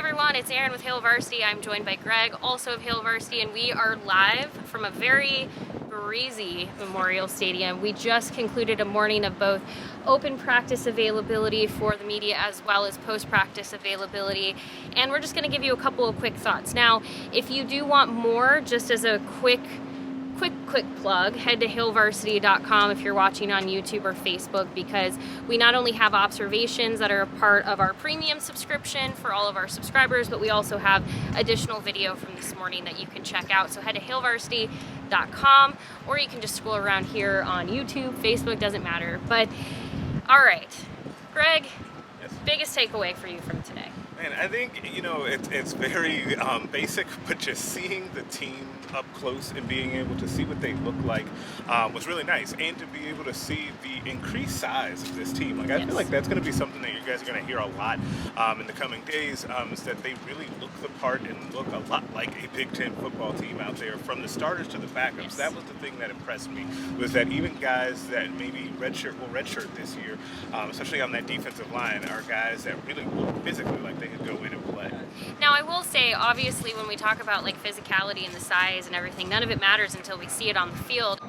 everyone, it's Erin with Hail Varsity. I'm joined by Greg, also of Hail Varsity, and we are live from a very breezy Memorial Stadium. We just concluded a morning of both open practice availability for the media as well as post-practice availability, and we're just going to give you a couple of quick thoughts. Now, if you do want more, just as a quick plug, head to hailvarsity.com if you're watching on YouTube or Facebook, because we not only have observations that are a part of our premium subscription for all of our subscribers, but we also have additional video from this morning that you can check out. So head to hailvarsity.com, or you can just scroll around here on YouTube, Facebook, doesn't matter. But all right, Greg, yes. Biggest takeaway for you from today? Man, I think, it's very basic, but just seeing the team up close and being able to see what they look like was really nice. And to be able to see the increased size of this team. I feel like that's going to be something that you guys are going to hear a lot in the coming days, is that they really look the part and look a lot like a Big Ten football team out there, from the starters to the backups. Yes. That was the thing that impressed me, was that even guys that maybe redshirt this year, especially on that defensive line, are guys that really look physically like they could go in and play. Now, I will say, obviously, when we talk about physicality and the size and everything, none of it matters until we see it on the field.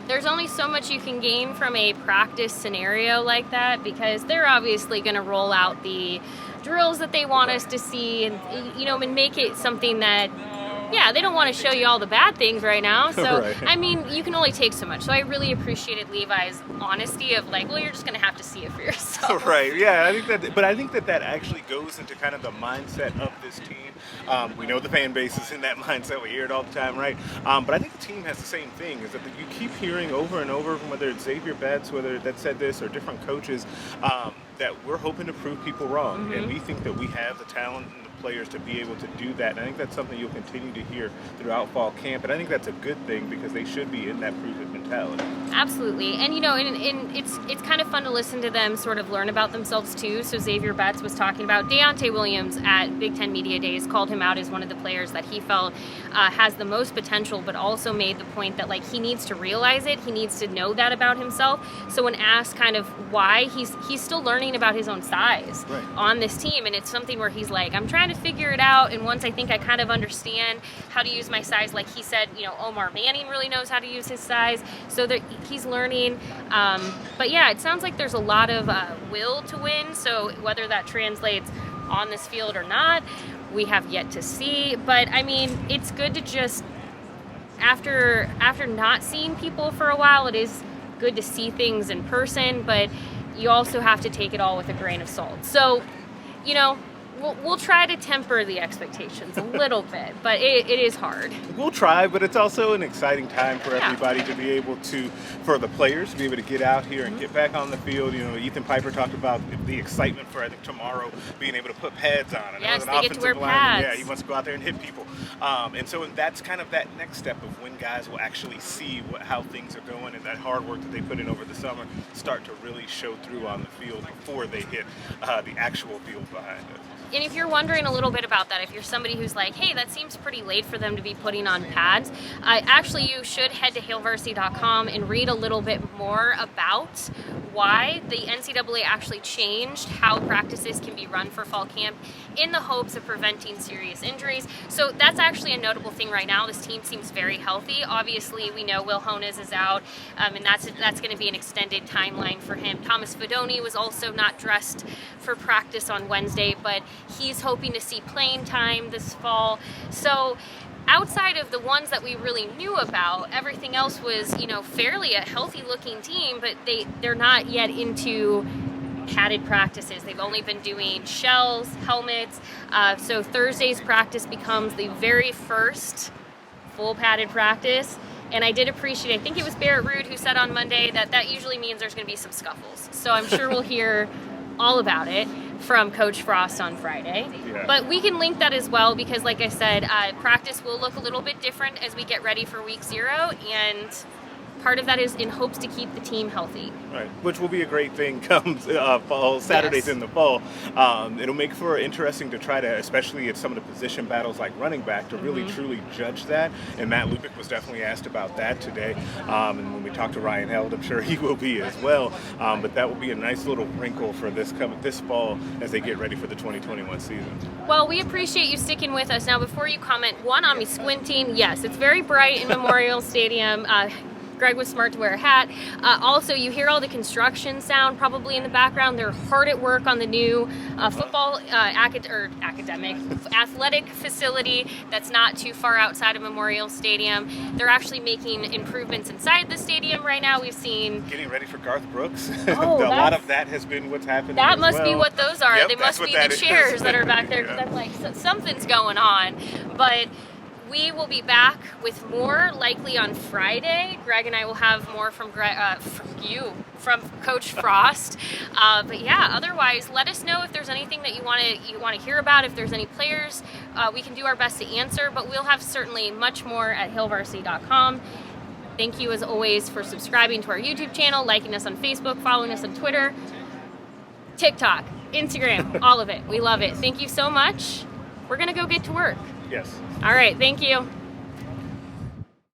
There's only so much you can gain from a practice scenario like that, because they're obviously going to roll out the drills that they want us to see, and make it something that, they don't want to show you all the bad things right now. So, Right. I mean, you can only take so much. So I really appreciated Levi's honesty of you're just going to have to see it for yourself. Right, yeah, I think that actually goes into kind of the mindset of this team. We know the fan base is in that mindset. We hear it all the time, right? But I think the team has the same thing, is that you keep hearing over and over from whether it's Xavier Betts, whether that said this, or different coaches, that we're hoping to prove people wrong. Mm-hmm. And we think that we have the talent and the players to be able to do that. And I think that's something you'll continue to hear throughout fall camp. And I think that's a good thing, because they should be in that prove-it mentality. Absolutely. And and it's kind of fun to listen to them sort of learn about themselves too. So Xavier Betts was talking about Deontay Williams at Big Ten Media Days, called him out as one of the players that he felt has the most potential, but also made the point that he needs to realize it. He needs to know that about himself. So when asked kind of why, he's still learning about his own size on this team, and it's something where he's like, I'm trying to figure it out, and once I think I kind of understand how to use my size, like he said, Omar Manning really knows how to use his size, so that he's learning. But yeah, it sounds like there's a lot of will to win, so whether that translates on this field or not, we have yet to see. But I mean, it's good to just, after not seeing people for a while, it is good to see things in person, but you also have to take it all with a grain of salt. So, we'll try to temper the expectations a little bit, but it is hard. We'll try, but it's also an exciting time for everybody to be able to, for the players to be able to get out here and get back on the field. Ethan Piper talked about the excitement for, I think, tomorrow, being able to put pads on. And yes, as an they get to wear pads. Yeah, he wants to go out there and hit people. And so that's kind of that next step of when guys will actually see how things are going, and that hard work that they put in over the summer start to really show through on the field before they hit the actual field behind it. And if you're wondering a little bit about that, if you're somebody who's like, hey, that seems pretty late for them to be putting on pads, actually you should head to hailvarsity.com and read a little bit more about why the NCAA actually changed how practices can be run for fall camp in the hopes of preventing serious injuries. So that's actually a notable thing right now. This team seems very healthy. Obviously, we know Will Honas is out, and that's going to be an extended timeline for him. Thomas Fidoni was also not dressed for practice on Wednesday, but he's hoping to see playing time this fall. So outside of the ones that we really knew about, everything else was, fairly a healthy looking team, but they're not yet into padded practices. They've only been doing shells, helmets. So Thursday's practice becomes the very first full padded practice. And I did appreciate, I think it was Barrett Ruud who said on Monday that usually means there's going to be some scuffles. So I'm sure we'll hear all about it from Coach Frost on Friday. Yeah. But we can link that as well, because like I said, practice will look a little bit different as we get ready for week 0, and part of that is in hopes to keep the team healthy. Right, which will be a great thing come fall Saturdays Yes. in the fall. It'll make for interesting to try to, especially at some of the position battles like running back, to really truly judge that. And Matt Lupick was definitely asked about that today. And when we talked to Ryan Held, I'm sure he will be as well. But that will be a nice little wrinkle for this fall as they get ready for the 2021 season. Well, we appreciate you sticking with us. Now, before you comment, one, on me squinting, yes, it's very bright in Memorial Stadium. Greg was smart to wear a hat. Also, you hear all the construction sound probably in the background. They're hard at work on the new football athletic facility that's not too far outside of Memorial Stadium. They're actually making improvements inside the stadium right now. We've seen Getting ready for Garth Brooks. Oh, a lot of that has been what's happening. that as must well. be what those are. Yep, They that's must what be that the is. chairs that are back there, because Yeah. I'm like, something's going on. But we will be back with more likely on Friday. Greg and I will have more from Coach Frost. But yeah, otherwise, let us know if there's anything that you want to hear about. If there's any players, we can do our best to answer. But we'll have certainly much more at hailvarsity.com. Thank you as always for subscribing to our YouTube channel, liking us on Facebook, following us on Twitter, TikTok, Instagram, all of it. We love it. Thank you so much. We're gonna go get to work. Yes. All right, thank you.